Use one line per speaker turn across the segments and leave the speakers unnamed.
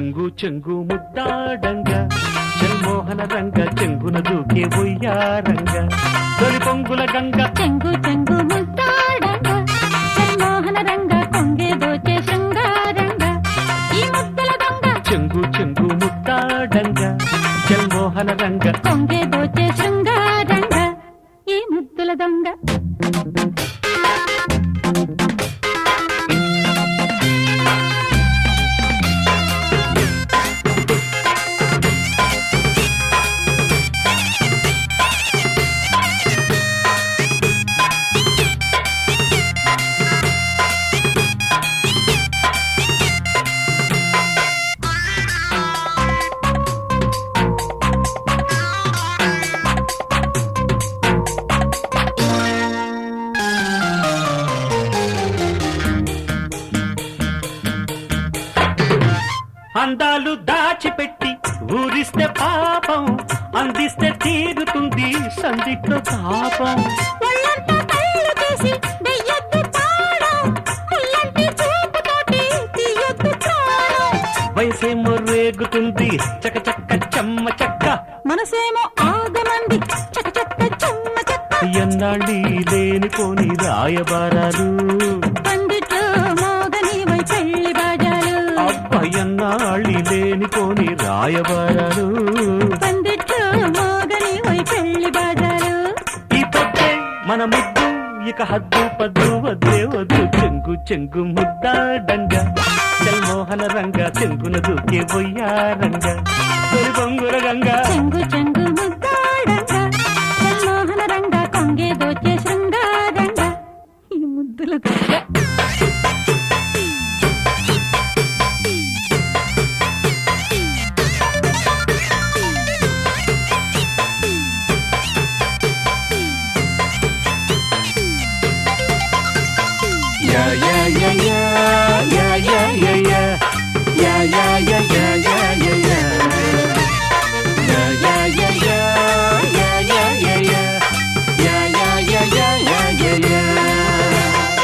చెంగు చెంగు ముద్దాడంగ జన్మోహన రంగ చెంగున దూకే ఉయ్యారంగ తొలి పొంగుల గంగ
చెంగు చెంగు ముద్దాడంగ జన్మోహన రంగ కొంగే దోచే శృంగారంగ ఈ ముద్దల దొంగ
చెంగు చెంగు ముద్దాడంగ జన్మోహన రంగ
కొంగే దోచే శృంగారంగ ఈ ముద్దుల దొంగ
అందాలు దాచిపెట్టి ఊరిస్తే పాపం అందిస్తే తీరుతుంది సందిట్లో తాపం
ఒళ్ళంతా కళ్ళు చేసి దెయ్యొద్దు తాళం ముల్లంటి చూపుతోటి తీయొద్దు ప్రాణం
వయసేమో రేగుతుంది చక చక్క చెమ్మ చెక్క
మనసేమో ఆగమంది చక చక్క చెమ్మ చెక్క
ఎన్నాళ్ళి లేనిపోని రాయబారాలు
పందిట్లో మోగని వై పెళ్లి బాజాలు
అబ్బయన్నాళ్ళి లేనిపోని రాయబారాలు
పందిట్లో మోగని వై పెళ్లి బాజాలు
ఈ పొద్దే మన ముద్దు ఇక హద్దు పద్దు వద్దే వద్దు చెంగు చెంగు ముద్దాడంగ జన్మోహన రంగ చెంగున దూకే బొయ్యారంగ తొలి పొంగుల గంగ
చెంగు చెంగు ముద్దాడంగ జన్మోహన రంగ కొంగే దోచే శృంగారంగ ఈ ముద్దుల దొంగ
Yeah, yeah, yeah, yeah, yeah, yeah, yeah, yeah. Yeah, yeah, yeah, yeah, yeah, yeah, yeah. Yeah, yeah, yeah, yeah, yeah, yeah, yeah, yeah. Yeah, yeah, yeah, yeah, yeah, yeah, yeah.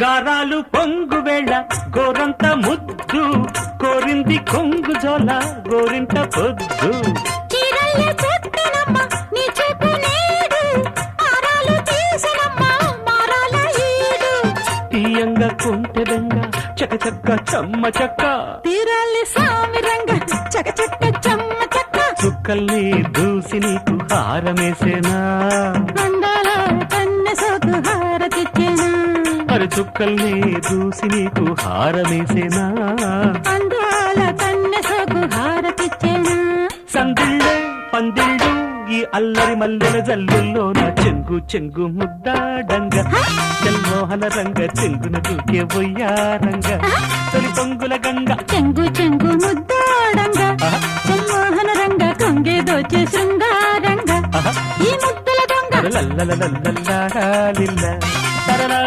గారాలు పొంగు వేళ గోరంత ముద్దు కోరింది కొంగు జోల గోరింట పొద్దు
చీరల్లే చెట్టనమ్మ నీ చూపు నేడు ఆరాలు తీసనమ్మ మారాల ఈడు
తీయంగా కొంటెదంగా చక చక్క చమ్మ చక్క
తీరాలి సామిరంగ చక చక్క చెమ్మ చెక్క
చుక్కల్ని దూసి నీకు హారమేసేనా
అందాల కన్నె సోకు హారతిచ్చేనా
మరి చుక్కల్ని దూసి నీకు హారమేసేనా
అందాల కన్నె సోకు హారతిచ్చేనా
సందిళ్ళే పందిళ్ళు ఈ అల్లరి మల్లెల జల్లుల్లో నా చెంగు చెంగు ముద్దాడంగ జన్మోహన రంగ చెంగున దూకే బొయ్యారంగ తొలి పొంగుల గంగ
చెంగు చెంగు ముద్దాడంగ జన్మోహన రంగ కొంగే దోచే శృంగారంగ ఈ ముద్దల దొంగ
లల్లలలల్లల్లాలిల్ల తరలా